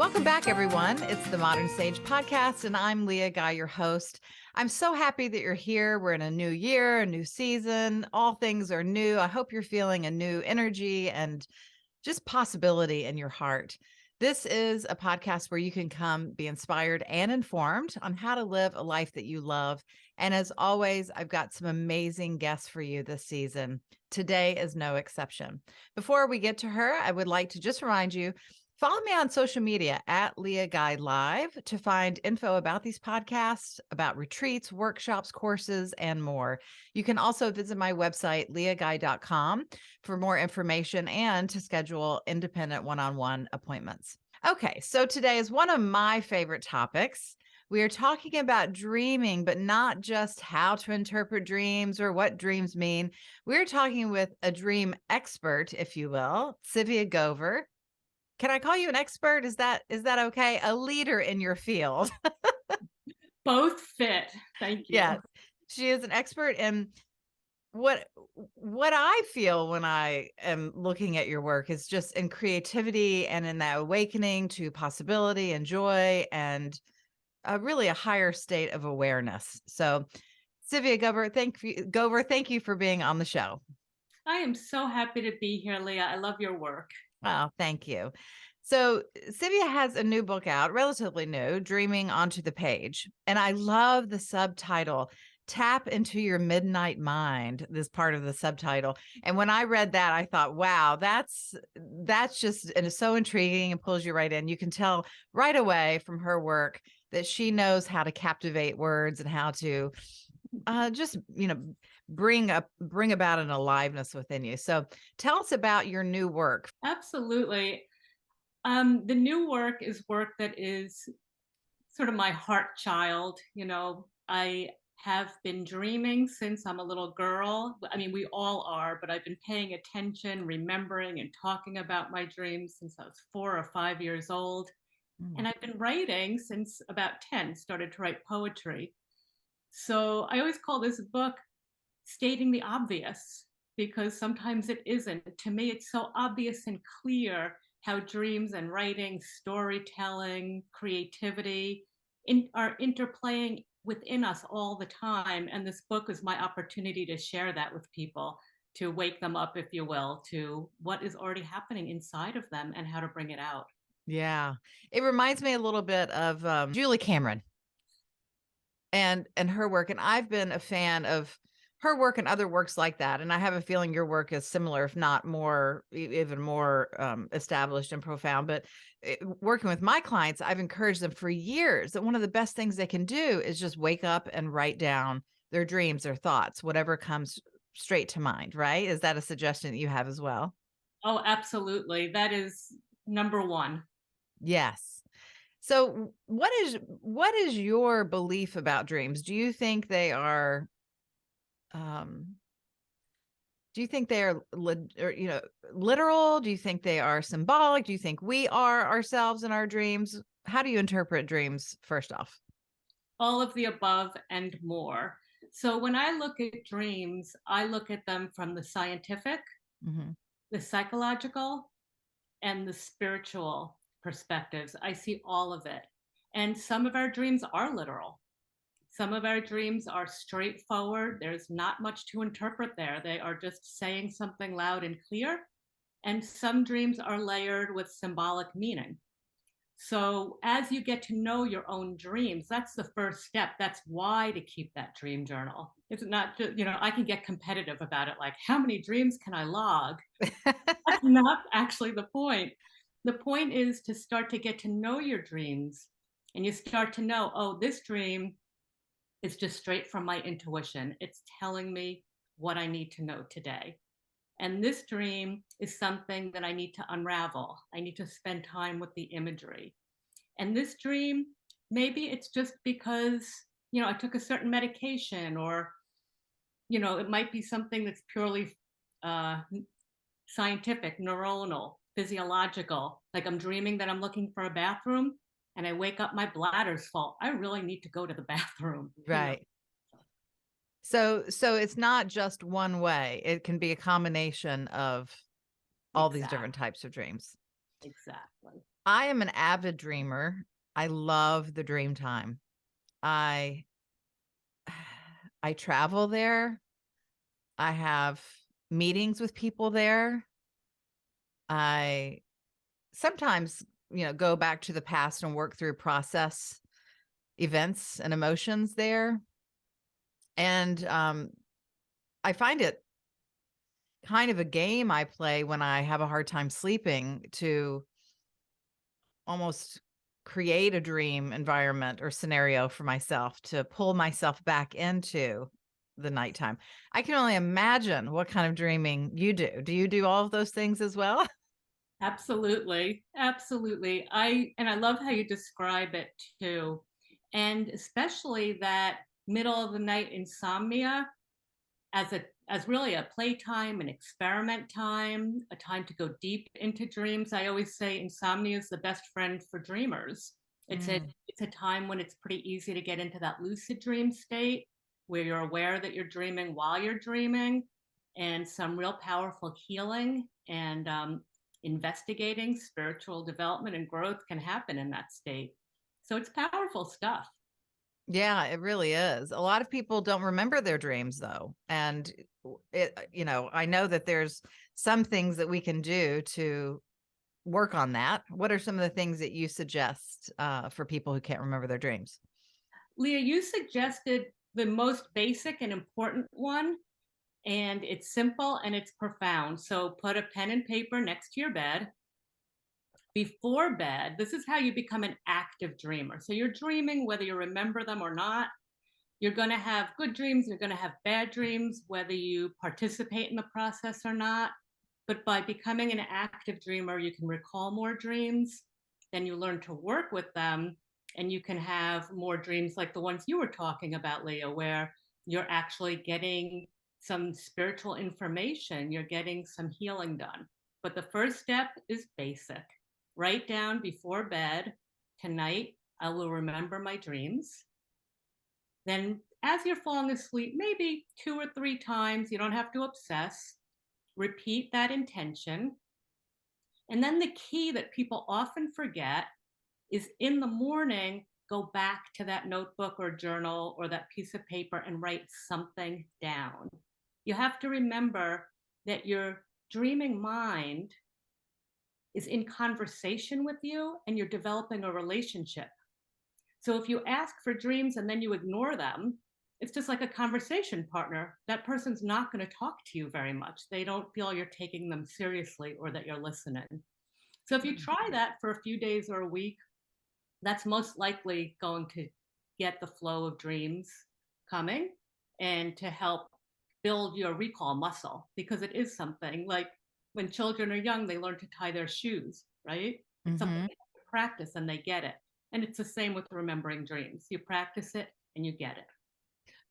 Welcome back, everyone. It's the Modern Sage Podcast, and I'm Leah Guy, your host. I'm so happy that you're here. We're in a new year, a new season. All things are new. I hope you're feeling a new energy and just possibility in your heart. This is a podcast where you can come be inspired and informed on how to live a life that you love. And as always, I've got some amazing guests for you this season. Today is no exception. Before we get to her, I would like to just remind you, follow me on social media at Leah Guy Live to find info about these podcasts, about retreats, workshops, courses, and more. You can also visit my website, leahguy.com, for more information and to schedule independent one-on-one appointments. Okay, so today is one of my favorite topics. We are talking about dreaming, but not just how to interpret dreams or what dreams mean. We're talking with a dream expert, if you will, Tzivia Gover. Can I call you an expert? Is that okay? A leader in your field. Both fit. Thank you. Yes. She is an expert in what I feel when I am looking at your work is just in creativity and in that awakening to possibility and joy and really a higher state of awareness. So, Tzivia Gover, thank you for being on the show. I am so happy to be here, Leah. I love your work. Oh, thank you. So Tzivia has a new book out, relatively new, Dreaming Onto the Page. And I love the subtitle, Tap into Your Midnight Mind, this part of the subtitle. And when I read that, I thought, wow, that's just, and it's so intriguing and pulls you right in. You can tell right away from her work that she knows how to captivate words and how to just, bring about an aliveness within you. So tell us about your new work. Absolutely. The new work is work that is sort of my heart child. I have been dreaming since I'm a little girl. I mean, we all are, but I've been paying attention, remembering, and talking about my dreams since I was 4 or 5 years old. And I've been writing since about 10, started to write poetry. So I always call this book Stating the Obvious, because sometimes it isn't. To me, it's so obvious and clear how dreams and writing, storytelling, creativity are interplaying within us all the time. And this book is my opportunity to share that with people, to wake them up, if you will, to what is already happening inside of them and how to bring it out. Yeah. It reminds me a little bit of Julie Cameron and her work. And I've been a fan of her work and other works like that. And I have a feeling your work is similar, if not more, even more established and profound. But working with my clients, I've encouraged them for years that one of the best things they can do is just wake up and write down their dreams, their thoughts, whatever comes straight to mind, right? Is that a suggestion that you have as well? Oh, absolutely. That is number one. Yes. So what is your belief about dreams? Um do you think they are literal? Do you think they are symbolic? Do you think we are ourselves in our dreams? How do you interpret dreams first off? All of the above and more. So when I look at dreams, I look at them from the scientific, Hmm. the psychological, and the spiritual perspectives. I see all of it. And some of our dreams are literal. Some of our dreams are straightforward. There's not much to interpret there. They are just saying something loud and clear. And some dreams are layered with symbolic meaning. So as you get to know your own dreams, that's the first step. That's why to keep that dream journal. It's not just, I can get competitive about it, like how many dreams can I log? That's not actually the point. The point is to start to get to know your dreams, and you start to know, oh, this dream is just straight from my intuition. It's telling me what I need to know today. And this dream is something that I need to unravel. I need to spend time with the imagery. And this dream, maybe it's just because, I took a certain medication, or, it might be something that's purely uh, scientific, neuronal, physiological. Like I'm dreaming that I'm looking for a bathroom and I wake up, my bladder's full. I really need to go to the bathroom. Right. So it's not just one way. It can be a combination of all these Exactly. different types of dreams. Exactly. I am an avid dreamer. I love the dream time. I I travel there. I have meetings with people there. I sometimes, go back to the past and work through process events and emotions there. And I find it kind of a game I play when I have a hard time sleeping to almost create a dream environment or scenario for myself to pull myself back into the nighttime. I can only imagine what kind of dreaming you do. Do you do all of those things as well? Absolutely. Absolutely. I love how you describe it too. And especially that middle of the night insomnia as really a playtime, an experiment time, a time to go deep into dreams. I always say insomnia is the best friend for dreamers. Mm. It's a time when it's pretty easy to get into that lucid dream state where you're aware that you're dreaming while you're dreaming, and some real powerful healing and investigating spiritual development and growth can happen in that state. So it's powerful stuff. Yeah, it really is. A lot of people don't remember their dreams though. And I know that there's some things that we can do to work on that. What are some of the things that you suggest for people who can't remember their dreams? Leah, you suggested the most basic and important one, and it's simple and it's profound. So put a pen and paper next to your bed. Before bed, this is how you become an active dreamer. So you're dreaming whether you remember them or not. You're going to have good dreams, you're going to have bad dreams, whether you participate in the process or not. But by becoming an active dreamer, you can recall more dreams, then you learn to work with them, and you can have more dreams like the ones you were talking about, Leah, where you're actually getting some spiritual information, you're getting some healing done. But the first step is basic. Write down before bed, tonight I will remember my dreams. Then, as you're falling asleep, maybe 2 or 3 times, you don't have to obsess, repeat that intention. And then the key that people often forget is in the morning, go back to that notebook or journal or that piece of paper and write something down. You have to remember that your dreaming mind is in conversation with you and you're developing a relationship. So if you ask for dreams and then you ignore them, it's just like a conversation partner. That person's not going to talk to you very much. They don't feel you're taking them seriously or that you're listening. So if you try that for a few days or a week, that's most likely going to get the flow of dreams coming and to help build your recall muscle, because it is something like when children are young, they learn to tie their shoes, right? It's something Hmm. they have to practice and they get it. And it's the same with remembering dreams. You practice it and you get it.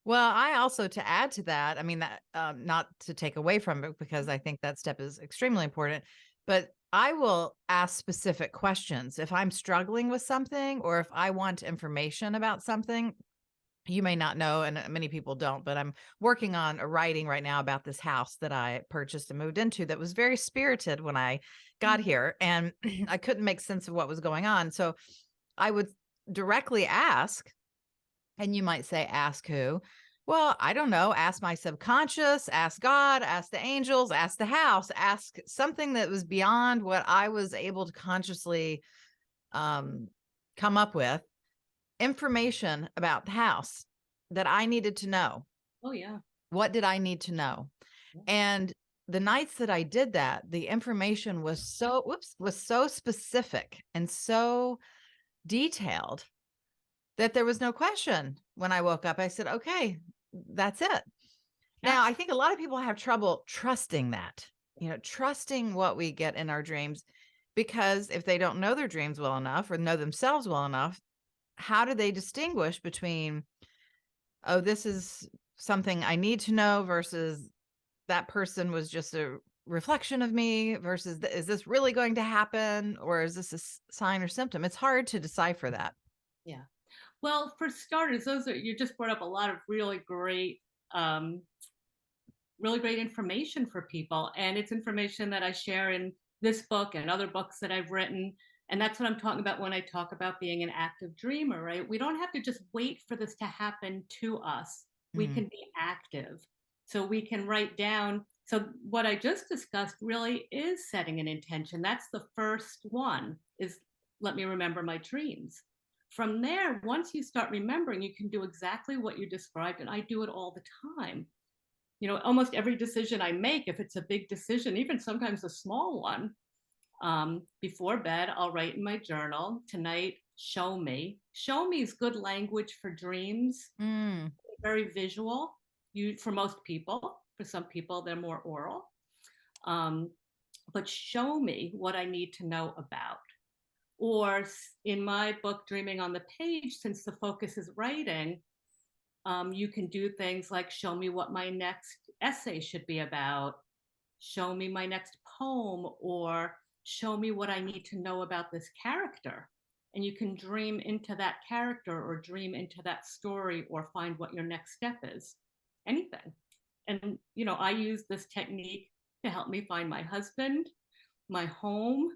Well, I also, to add to that, I mean, that not to take away from it, because I think that step is extremely important, but I will ask specific questions. If I'm struggling with something or if I want information about something, you may not know, and many people don't, but I'm working on a writing right now about this house that I purchased and moved into that was very spirited when I got here. And I couldn't make sense of what was going on. So I would directly ask, and you might say, ask who? Well, I don't know. Ask my subconscious, ask God, ask the angels, ask the house, ask something that was beyond what I was able to consciously um, come up with, information about the house that I needed to know. Oh, yeah. What did I need to know? Yeah. And the nights that I did that, the information was so specific and so detailed that there was no question when I woke up. I said, okay, that's it. Now, I think a lot of people have trouble trusting that, trusting what we get in our dreams, because if they don't know their dreams well enough or know themselves well enough, how do they distinguish between, oh, this is something I need to know versus that person was just a reflection of me versus is this really going to happen, or is this a sign or symptom? It's hard to decipher that. Yeah. Well, for starters, you just brought up a lot of really great information for people, and it's information that I share in this book and other books that I've written. And that's what I'm talking about when I talk about being an active dreamer, right? We don't have to just wait for this to happen to us. We Mm. can be active. So we can write down. So what I just discussed really is setting an intention. That's the first one, is let me remember my dreams. From there, once you start remembering, you can do exactly what you described. And I do it all the time. Almost every decision I make, if it's a big decision, even sometimes a small one, before bed, I'll write in my journal, tonight, show me. Show me is good language for dreams, Mm. very visual. For most people, for some people, they're more oral. Um, but show me what I need to know about. Or in my book, Dreaming on the Page, since the focus is writing, you can do things like show me what my next essay should be about, show me my next poem, or show me what I need to know about this character. And you can dream into that character or dream into that story or find what your next step is. Anything. And, I use this technique to help me find my husband, my home,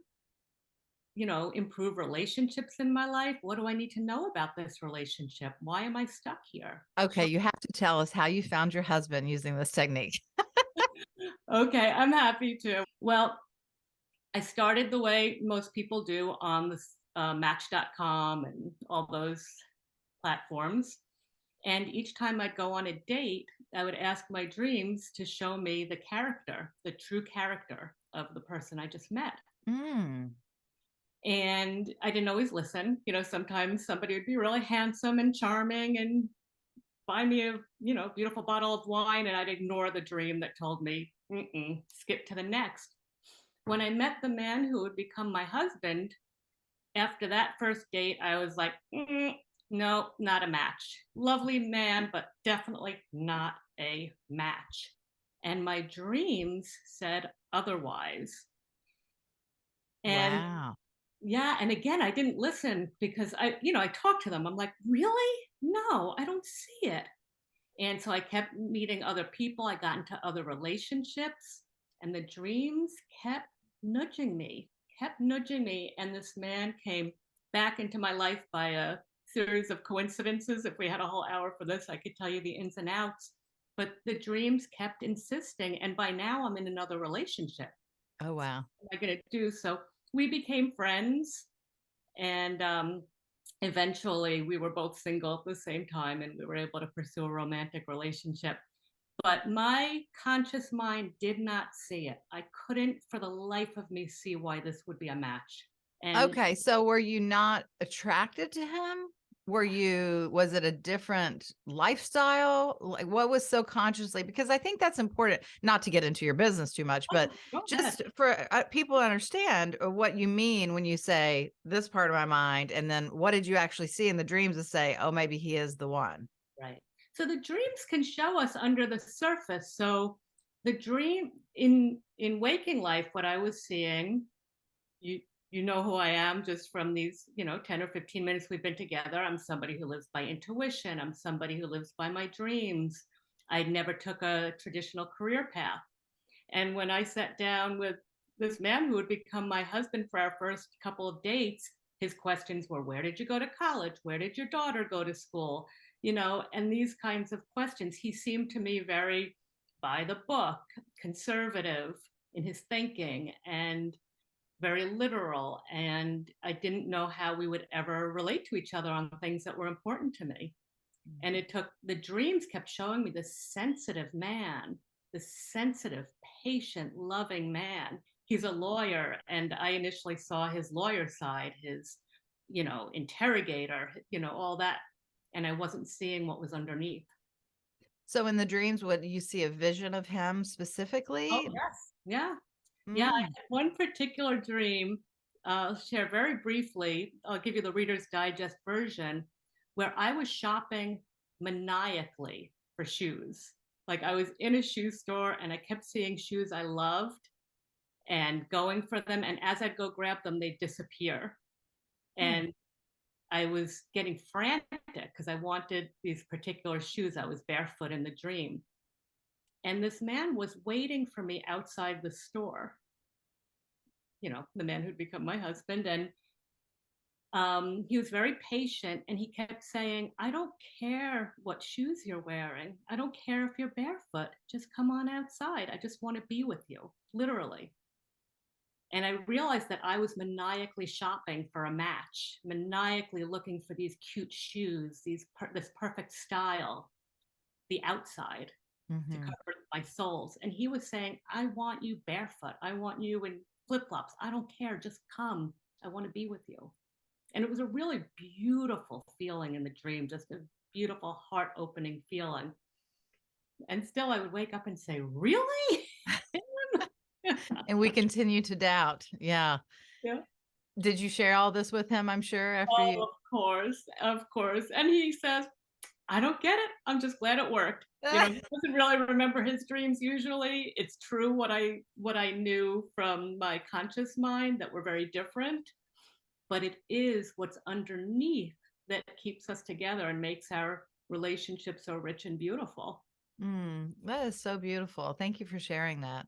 improve relationships in my life. What do I need to know about this relationship? Why am I stuck here? Okay, you have to tell us how you found your husband using this technique. Okay, I'm happy to. Well, I started the way most people do on this Match.com and all those platforms. And each time I'd go on a date, I would ask my dreams to show me the character, the true character of the person I just met. Mm. And I didn't always listen. Sometimes somebody would be really handsome and charming and buy me a beautiful bottle of wine, and I'd ignore the dream that told me skip to the next. When I met the man who would become my husband, after that first date, I was like, no, not a match. Lovely man, but definitely not a match. And my dreams said otherwise. And Wow. yeah, and again, I didn't listen because I talked to them. I'm like, really? No, I don't see it. And so I kept meeting other people. I got into other relationships, and the dreams kept nudging me, kept nudging me. And this man came back into my life by a series of coincidences. If we had a whole hour for this, I could tell you the ins and outs. But the dreams kept insisting. And by now, I'm in another relationship. Oh, wow. What am I going to do? So we became friends. And eventually we were both single at the same time, and we were able to pursue a romantic relationship. But my conscious mind did not see it. I couldn't for the life of me see why this would be a match. And Okay, so were you not attracted to him? Was it a different lifestyle? Like, what was so consciously, because I think that's important, not to get into your business too much, but go ahead. just for people to understand what you mean when you say this part of my mind, and then what did you actually see in the dreams to say, oh, maybe he is the one? Right. So the dreams can show us under the surface. So the dream in waking life, what I was seeing, you you know who I am just from these 10 or 15 minutes we've been together. I'm somebody who lives by intuition. I'm somebody who lives by my dreams. I never took a traditional career path. And when I sat down with this man who would become my husband for our first couple of dates, his questions were, where did you go to college? Where did your daughter go to school? And these kinds of questions. He seemed to me very by the book, conservative in his thinking, and very literal. And I didn't know how we would ever relate to each other on things that were important to me. And the dreams kept showing me this sensitive man, this sensitive, patient, loving man. He's a lawyer. And I initially saw his lawyer side, his, interrogator, all that. And I wasn't seeing what was underneath. So in the dreams, would you see a vision of him Oh, specifically? yes. Yeah. Yeah. I Mm. had one particular dream. I'll share very briefly. I'll give you the Reader's Digest version, where I was shopping maniacally for shoes. Like I was in a shoe store and I kept seeing shoes I loved and going for them. And as I'd go grab them, they'd disappear. Hmm. And I was getting frantic because I wanted these particular shoes. I was barefoot in the dream. And this man was waiting for me outside the store. the man who'd become my husband. And he was very patient, and he kept saying, I don't care what shoes you're wearing. I don't care if you're barefoot. Just come on outside. I just want to be with you, literally. And I realized that I was maniacally shopping for a match, maniacally looking for these cute shoes, this perfect style, the outside to Mm-hmm. cover my soles. And he was saying, I want you barefoot. I want you in flip flops. I don't care. Just come. I want to be with you. And it was a really beautiful feeling in the dream, just a beautiful heart opening feeling. And still, I would wake up and say, really? And we continue to doubt. Yeah. Yeah. Did you share all this with him, I'm sure, after Oh, you? of course, of course. And he says, I don't get it. I'm just glad it worked. He doesn't really remember his dreams usually. It's true what I knew from my conscious mind that were very different, but it is what's underneath that keeps us together and makes our relationship so rich and beautiful. That is so beautiful. Thank you for sharing that.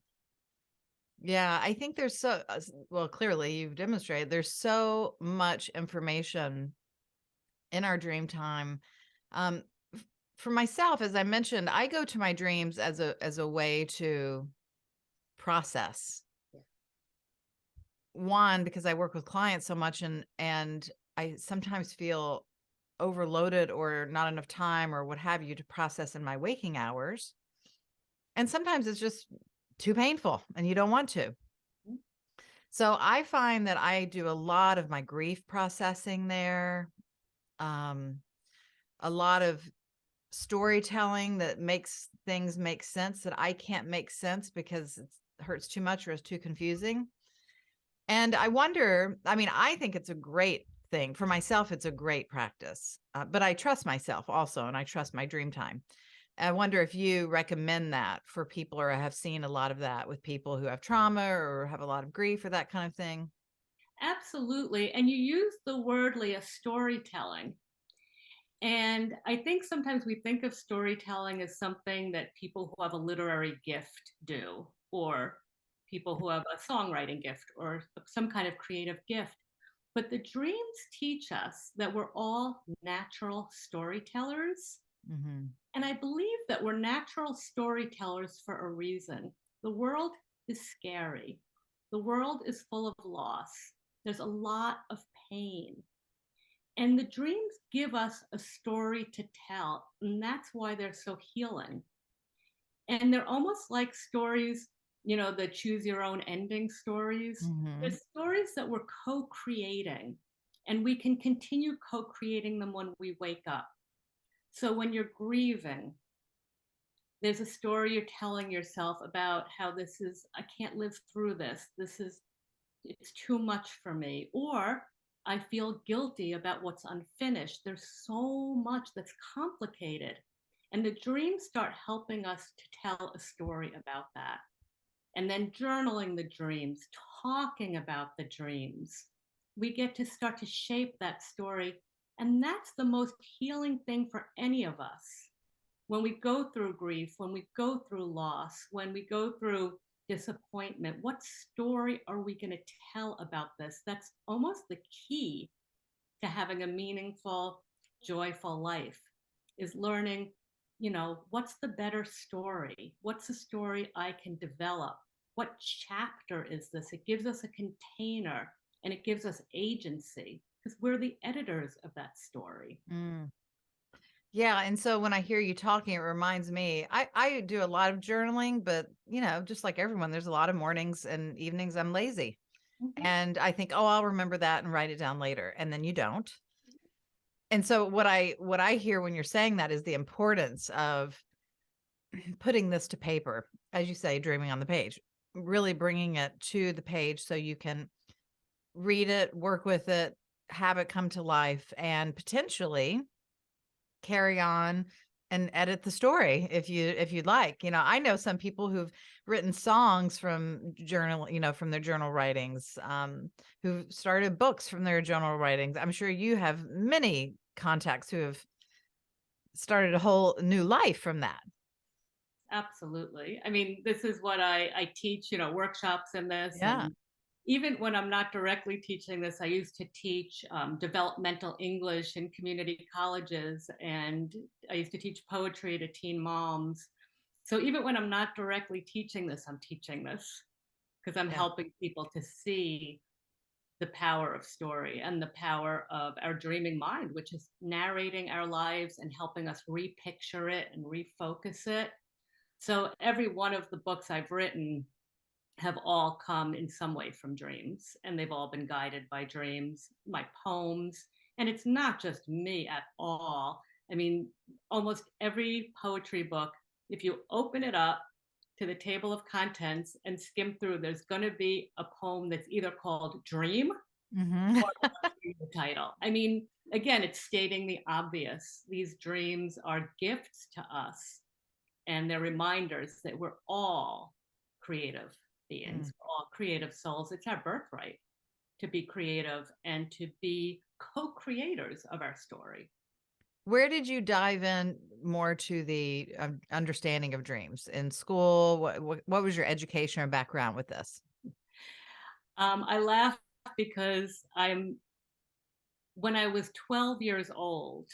Yeah, I think there's well, clearly you've demonstrated there's so much information in our dream time. Um, for myself, as I mentioned, I go to my dreams as a way to process. One, because I work with clients so much, and I sometimes feel overloaded or not enough time or what have you to process in my waking hours. And sometimes it's just too painful and you don't want to. So I find that I do a lot of my grief processing there, um, a lot of storytelling that makes things make sense that I can't make sense because it hurts too much or is too confusing. And I wonder, I mean, I think it's a great thing for myself. It's a great practice, but I trust myself also, and I trust my dream time. I wonder if you recommend that for people, or have seen a lot of that with people who have trauma or have a lot of grief or that kind of thing. Absolutely. And you use the word, Leah, storytelling. And I think sometimes we think of storytelling as something that people who have a literary gift do, or people who have a songwriting gift, or some kind of creative gift. But the dreams teach us that we're all natural storytellers. Hmm. And I believe that we're natural storytellers for a reason. The world is scary, the world is full of loss, there's a lot of pain. And the dreams give us a story to tell. And that's why they're so healing. And they're almost like stories, the choose your own ending stories. They're Hmm. stories that we're co creating. And we can continue co creating them when we wake up. So when you're grieving, there's a story you're telling yourself about how I can't live through this. It's too much for me. Or I feel guilty about what's unfinished. There's so much that's complicated. And the dreams start helping us to tell a story about that. And then journaling the dreams, talking about the dreams. We get to start to shape that story. And that's the most healing thing for any of us. When we go through grief, when we go through loss, when we go through disappointment, what story are we going to tell about this? That's almost the key to having a meaningful, joyful life, is learning, what's the better story? What's a story I can develop? What chapter is this? It gives us a container, and it gives us agency because we're the editors of that story. Mm. Yeah. And so when I hear you talking, it reminds me, I do a lot of journaling, but just like everyone, there's a lot of mornings and evenings I'm lazy. Mhm. And I think, oh, I'll remember that and write it down later. And then you don't. And so what I hear when you're saying that is the importance of putting this to paper, as you say, dreaming on the page, really bringing it to the page so you can read it, work with it, have it come to life, and potentially carry on and edit the story if you'd like. I know some people who've written songs from from their journal writings, who've started books from their journal writings. I'm sure you have many contacts who have started a whole new life from that. Absolutely. I mean, this is what I teach, workshops in this. Yeah. even when I'm not directly teaching this, I used to teach developmental English in community colleges, and I used to teach poetry to teen moms. So even when I'm not directly teaching this, I'm teaching this because I'm Yeah. helping people to see the power of story and the power of our dreaming mind, which is narrating our lives and helping us repicture it and refocus it. So every one of the books I've written have all come in some way from dreams, and they've all been guided by dreams, my poems. And it's not just me at all. I mean, almost every poetry book, if you open it up to the table of contents and skim through, there's going to be a poem that's either called Dream Hmm. or the title. I mean, again, it's stating the obvious. These dreams are gifts to us, and they're reminders that we're all creative beings, we're all creative souls. It's our birthright to be creative and to be co-creators of our story. Where did you dive in more to the understanding of dreams in school? What was your education or background with this? I laugh because when I was 12 years old,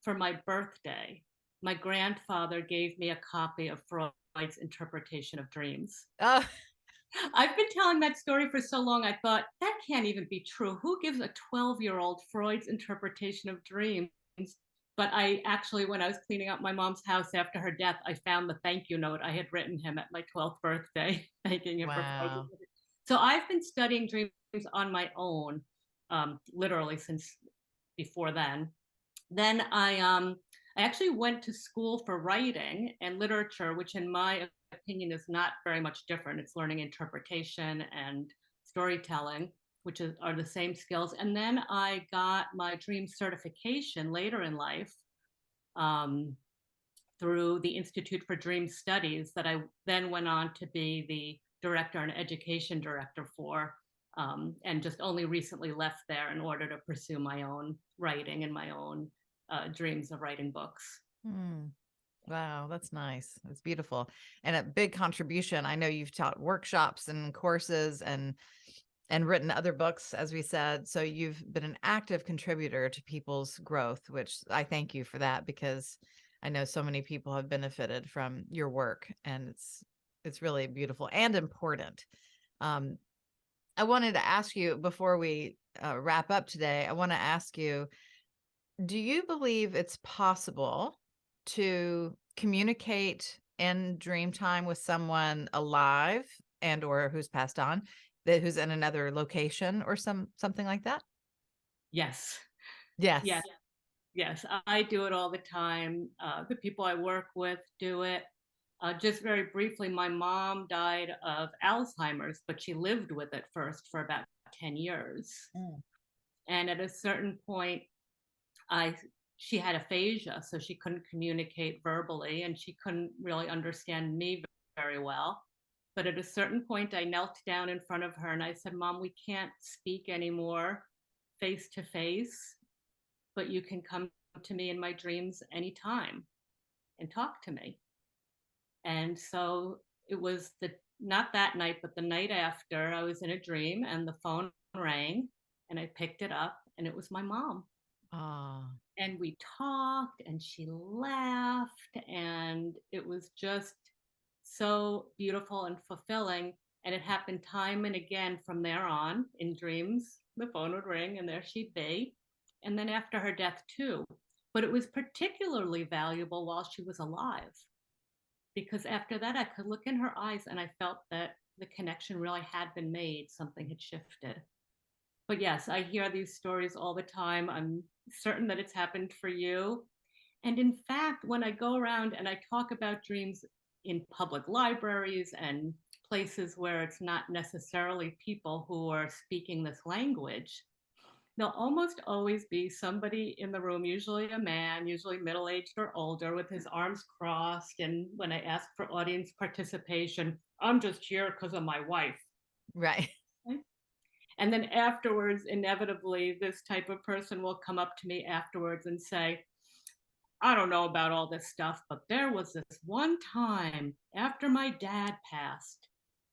for my birthday, my grandfather gave me a copy of Freud's interpretation of dreams. Oh, I've been telling that story for so long, I thought that can't even be true. Who gives a 12-year-old Freud's interpretation of dreams? But I actually, when I was cleaning up my mom's house after her death, I found the thank you note I had written him at my 12th birthday, thanking him for Freud's. wow. So I've been studying dreams on my own, literally since before then. Then I actually went to school for writing and literature, which in my opinion is not very much different. It's learning interpretation and storytelling, are the same skills. And then I got my dream certification later in life, um, through the Institute for Dream Studies, that I then went on to be the director and education director for, and just only recently left there in order to pursue my own writing and my own dreams of writing books. Hmm. Wow, that's nice. That's beautiful. And a big contribution. I know you've taught workshops and courses and written other books, as we said. So you've been an active contributor to people's growth, which I thank you for that, because I know so many people have benefited from your work, and it's really beautiful and important. Um, I wanted to ask you before we wrap up today, I want to ask you, do you believe it's possible to communicate in dream time with someone alive and or who's passed on, that who's in another location or something like that? Yes, yes, Yes. yes. I do it all the time. The people I work with do it. Just very briefly, my mom died of Alzheimer's, but she lived with it first for about 10 years. Mm. And at a certain point, I she had aphasia, so she couldn't communicate verbally and she couldn't really understand me very well. But at a certain point, I knelt down in front of her and I said, Mom, we can't speak anymore face to face, but you can come to me in my dreams anytime and talk to me. And so it was not that night, but the night after, I was in a dream and the phone rang and I picked it up and it was my mom. Ah, And we talked and she laughed and it was just so beautiful and fulfilling. And it happened time and again from there on in dreams. The phone would ring and there she'd be. And then after her death, too. But it was particularly valuable while she was alive, because after that, I could look in her eyes and I felt that the connection really had been made, something had shifted. But yes, I hear these stories all the time. I'm certain that it's happened for you. And in fact, when I go around and I talk about dreams in public libraries and places where it's not necessarily people who are speaking this language, there'll almost always be somebody in the room, usually a man, usually middle aged or older, with his arms crossed. And when I ask for audience participation, I'm just here because of my wife. right. And then afterwards, inevitably, this type of person will come up to me afterwards and say, I don't know about all this stuff, but there was this one time after my dad passed,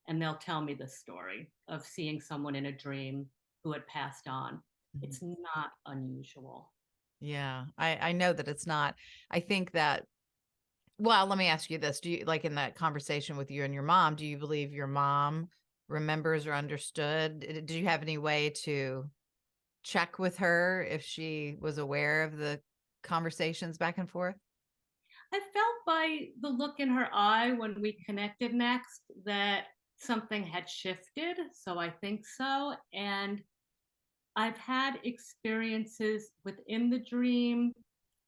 and they'll tell me the story of seeing someone in a dream who had passed on. Mhm. It's not unusual. Yeah, I know that it's not. I think that, well, let me ask you this. Do you, like in that conversation with you and your mom, do you believe your mom remembers or understood? Did you have any way to check with her if she was aware of the conversations back and forth? I felt by the look in her eye when we connected next that something had shifted. So I think so. And I've had experiences within the dream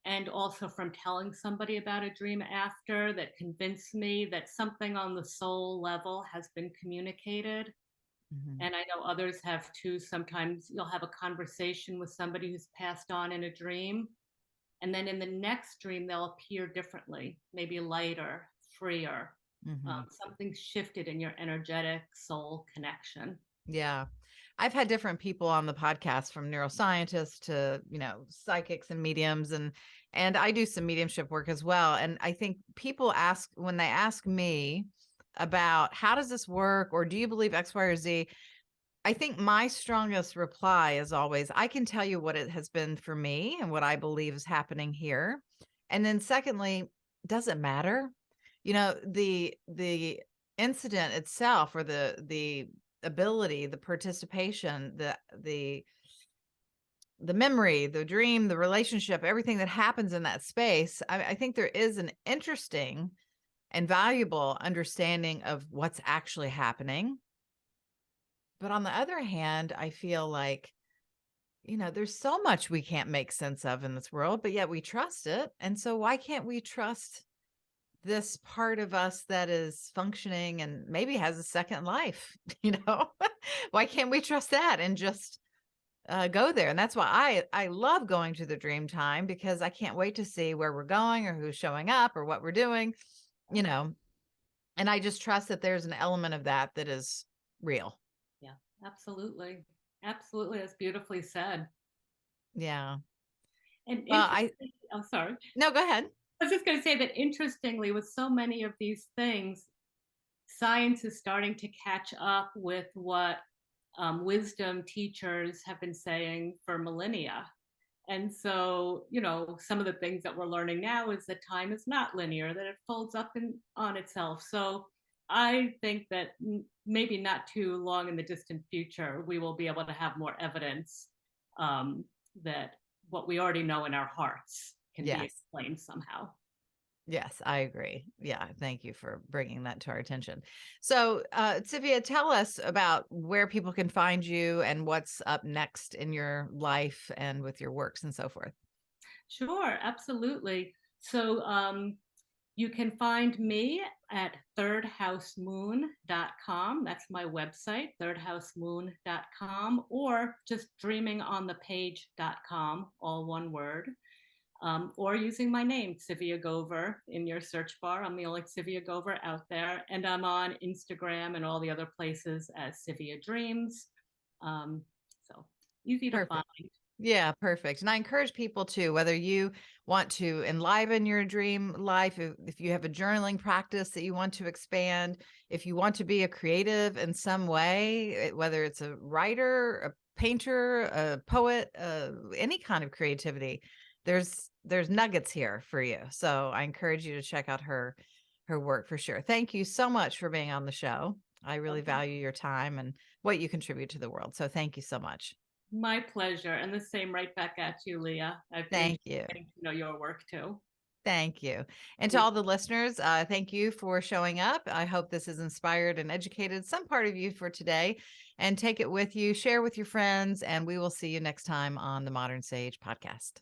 and also from telling somebody about a dream after that convinced me that something on the soul level has been communicated. Mhm. And I know others have too. Sometimes you'll have a conversation with somebody who's passed on in a dream, and then in the next dream, they'll appear differently, maybe lighter, freer. Mhm. Something shifted in your energetic soul connection. Yeah. I've had different people on the podcast from neuroscientists to, psychics and mediums, and I do some mediumship work as well. And I think people ask, when they ask me about how does this work or do you believe X, Y, or Z, I think my strongest reply is always, I can tell you what it has been for me and what I believe is happening here. And then secondly, does it matter? The incident itself, or the ability, the participation, the memory, the dream, the relationship, everything that happens in that space, I think there is an interesting and valuable understanding of what's actually happening. But on the other hand, I feel like, there's so much we can't make sense of in this world, but yet we trust it. And so why can't we trust this part of us that is functioning and maybe has a second life? you know, why can't we trust that and just go there? And that's why I love going to the dream time, because I can't wait to see where we're going or who's showing up or what we're doing, you know, and I just trust that there's an element of that that is real. Yeah, absolutely. Absolutely. That's beautifully said. Yeah. And Well, I interesting, I'm sorry. no, go ahead. I was just going to say that interestingly, with so many of these things, science is starting to catch up with what wisdom teachers have been saying for millennia. And so, some of the things that we're learning now is that time is not linear, that it folds up on itself. So I think that maybe not too long in the distant future, we will be able to have more evidence um, that what we already know in our hearts can be Yes. explained somehow. Yes, I agree. Yeah, thank you for bringing that to our attention. So, Tzivia, tell us about where people can find you and what's up next in your life and with your works and so forth. Sure, absolutely. So you can find me at thirdhousemoon.com. That's my website, thirdhousemoon.com, or just dreamingonthepage.com, all one word. Or using my name, Tzivia Gover, in your search bar. I'm the only Tzivia Gover out there. And I'm on Instagram and all the other places as Tzivia Dreams. So easy to find. Perfect. Yeah, perfect. And I encourage people to, whether you want to enliven your dream life, if you have a journaling practice that you want to expand, if you want to be a creative in some way, whether it's a writer, a painter, a poet, any kind of creativity, there's nuggets here for you. So I encourage you to check out her work for sure. Thank you so much for being on the show. I really Okay. value your time and what you contribute to the world. So thank you so much. My pleasure. And the same right back at you, Leah. I've enjoyed Thank you. getting to know your work too. Thank you. And to all the listeners, thank you for showing up. I hope this has inspired and educated some part of you for today. And take it with you, share with your friends, and we will see you next time on the Modern Sage podcast.